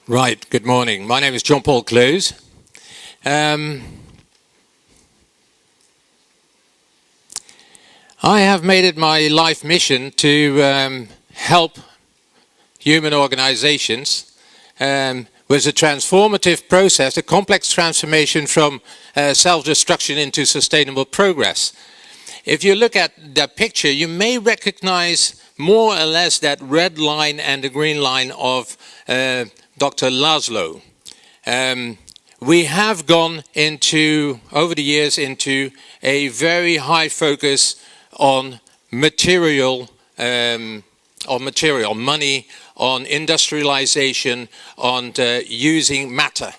Right, good morning. My name is John Paul Close. I have made it my life mission to help human organizations with a transformative process, a complex transformation from self-destruction into sustainable progress. If you look at that picture, you may recognize more or less that red line and the green line of Dr. Laszlo. We have gone into, over the years, into a very high focus on material, money, on industrialization, on using matter.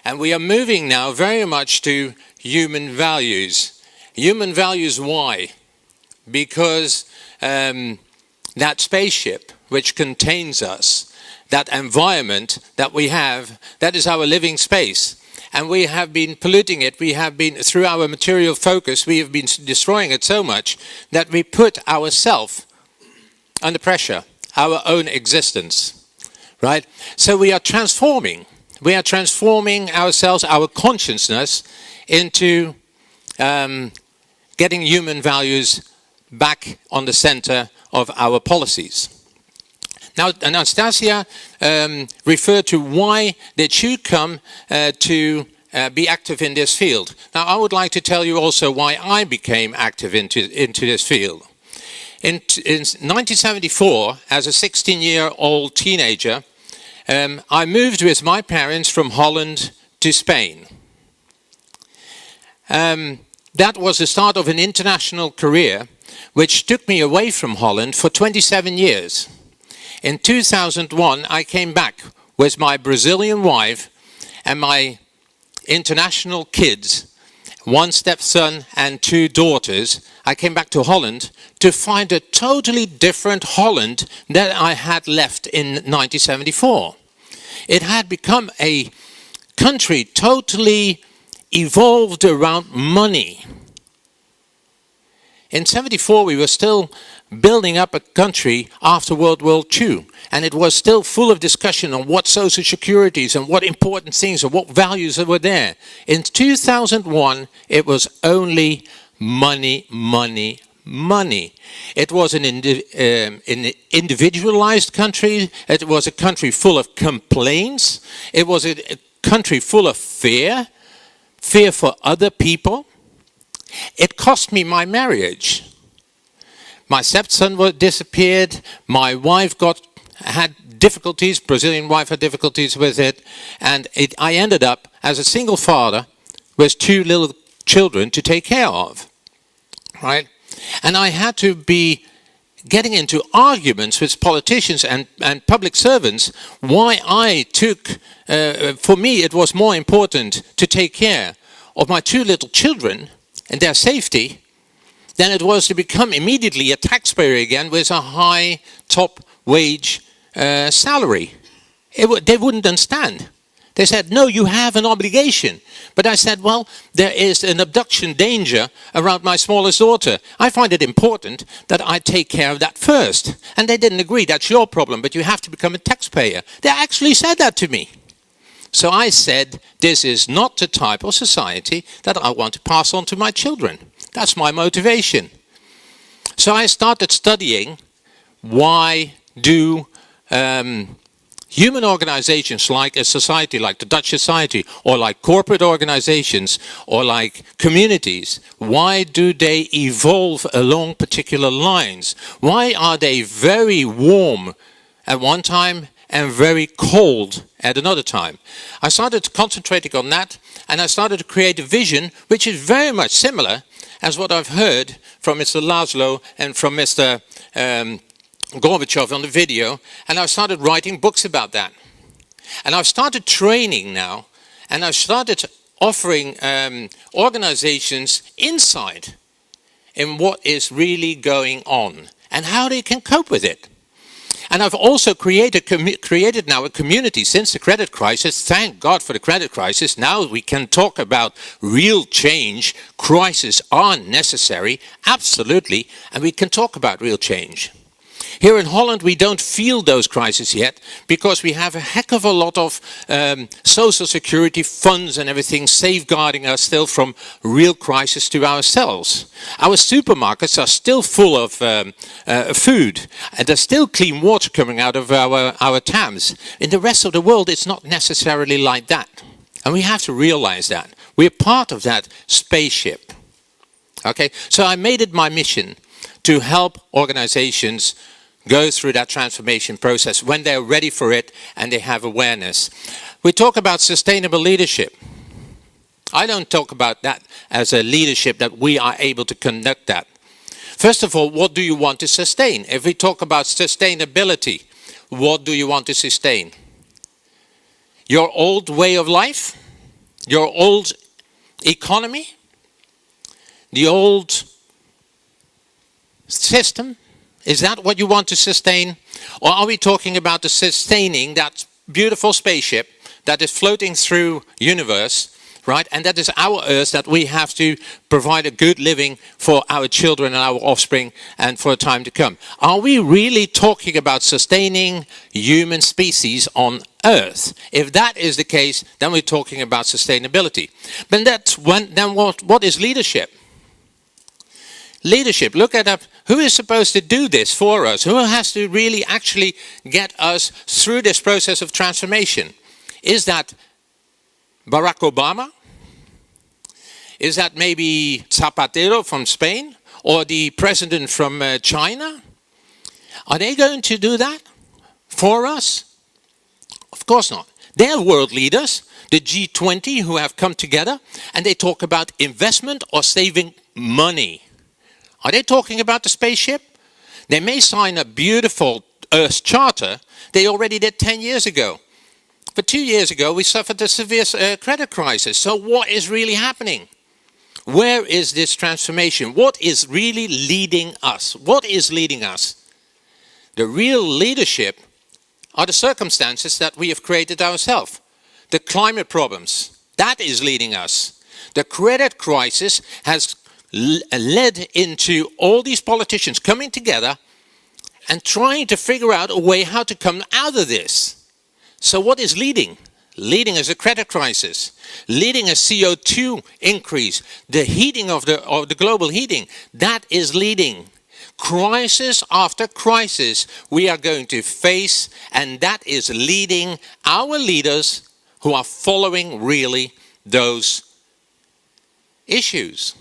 And we are moving now very much to human values. Human values, why? Because that spaceship which contains us, that environment that we have, that is our living space. And we have been polluting it. We have been, through our material focus, we have been destroying it so much that we put ourselves under pressure, our own existence, right? So we are transforming. We are transforming ourselves, our consciousness, into getting human values back on the center of our policies. Now, Anastasia referred to why they should come to be active in this field. Now, I would like to tell you also why I became active into this field. In 1974, as a 16-year-old teenager, I moved with my parents from Holland to Spain. That was the start of an international career, which took me away from Holland for 27 years. In 2001, I came back with my Brazilian wife and my international kids, one stepson and two daughters. I came back to Holland to find a totally different Holland that I had left in 1974. It had become a country totally evolved around money. In 74, we were still building up a country after World War II, and it was still full of discussion on what social securities and what important things and what values were there. In 2001, it was only money, money, money. It was an individualized country. It was a country full of complaints. It was a country full of fear for other people. It cost me my marriage. My stepson disappeared. My wife had difficulties. Brazilian wife had difficulties with it, and I ended up as a single father with two little children to take care of. Right, and I had to be getting into arguments with politicians and public servants. Why I took, for me, it was more important to take care of my two little children and their safety than it was to become immediately a taxpayer again with a high top wage salary. They wouldn't understand. They said, no, you have an obligation. But I said, well, there is an abduction danger around my smallest daughter. I find it important that I take care of that first. And they didn't agree. That's your problem, but you have to become a taxpayer. They actually said that to me. So I said, this is not the type of society that I want to pass on to my children. That's my motivation. So I started studying why do human organizations like a society like the Dutch society or like corporate organizations or like communities, why do they evolve along particular lines? Why are they very warm at one time and very cold at another time? I started concentrating on that, and I started to create a vision which is very much similar as what I've heard from Mr. Laszlo and from Mr. Gorbachev on the video, and I've started writing books about that. And I've started training now, and I've started offering organizations insight in what is really going on and how they can cope with it. And I've also created now a community since the credit crisis. Thank God for the credit crisis. Now we can talk about real change. Crises are necessary, absolutely, and we can talk about real change. Here in Holland, we don't feel those crises yet because we have a heck of a lot of social security funds and everything safeguarding us still from real crisis to ourselves. Our supermarkets are still full of food, and there's still clean water coming out of our taps. In the rest of the world, it's not necessarily like that. And we have to realize that. We're part of that spaceship. Okay, so I made it my mission to help organizations go through that transformation process when they're ready for it and they have awareness. We talk about sustainable leadership. I don't talk about that as a leadership that we are able to conduct that. First of all, what do you want to sustain? If we talk about sustainability, what do you want to sustain? Your old way of life? Your old economy? The old system? Is that what you want to sustain? Or are we talking about the sustaining that beautiful spaceship that is floating through universe, right? And that is our earth that we have to provide a good living for our children and our offspring and for a time to come. Are we really talking about sustaining human species on earth? If that is the case, then we're talking about sustainability. But then what is leadership? Leadership, look at who is supposed to do this for us? Who has to really actually get us through this process of transformation? Is that Barack Obama? Is that maybe Zapatero from Spain? Or the president from China? Are they going to do that for us? Of course not. They're world leaders, the G20 who have come together, and they talk about investment or saving money. Are they talking about the spaceship? They may sign a beautiful Earth Charter. They already did 10 years ago. But 2 years ago, we suffered a severe credit crisis. So what is really happening? Where is this transformation? What is really leading us? What is leading us? The real leadership are the circumstances that we have created ourselves. The climate problems, that is leading us. The credit crisis has led into all these politicians coming together and trying to figure out a way how to come out of this. So what is leading? Leading is a credit crisis, leading a CO2 increase, the heating of the global heating, that is leading. Crisis after crisis we are going to face, and that is leading our leaders who are following really those issues.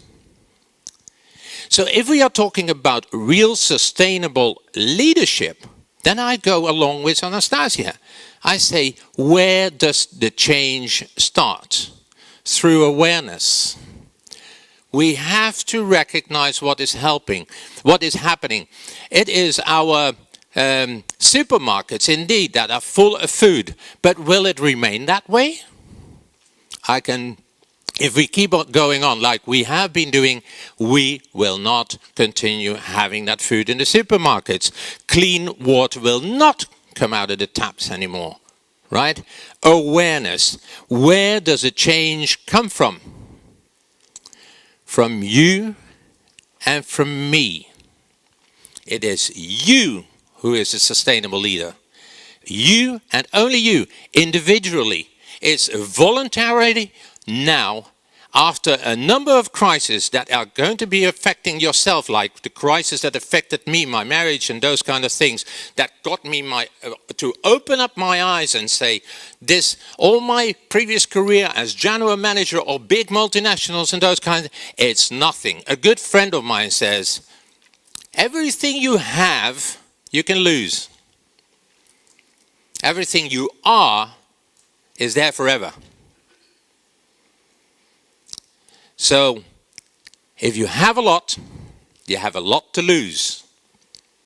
So if we are talking about real sustainable leadership, then I go along with Anastasia. I say, where does the change start? Through awareness. We have to recognize what is happening. It is our supermarkets indeed that are full of food, but will it remain that way? If we keep on going on like we have been doing, we will not continue having that food in the supermarkets. Clean water will not come out of the taps anymore, right? Awareness. Where does the change come from? From you and from me. It is you who is a sustainable leader. You and only you, individually. It's voluntarily now, after a number of crises that are going to be affecting yourself, like the crisis that affected me, my marriage and those kind of things, that got me to open up my eyes and say, all my previous career as general manager of big multinationals and those kinds, it's nothing. A good friend of mine says, everything you have, you can lose. Everything you are is there forever. So, if you have a lot to lose.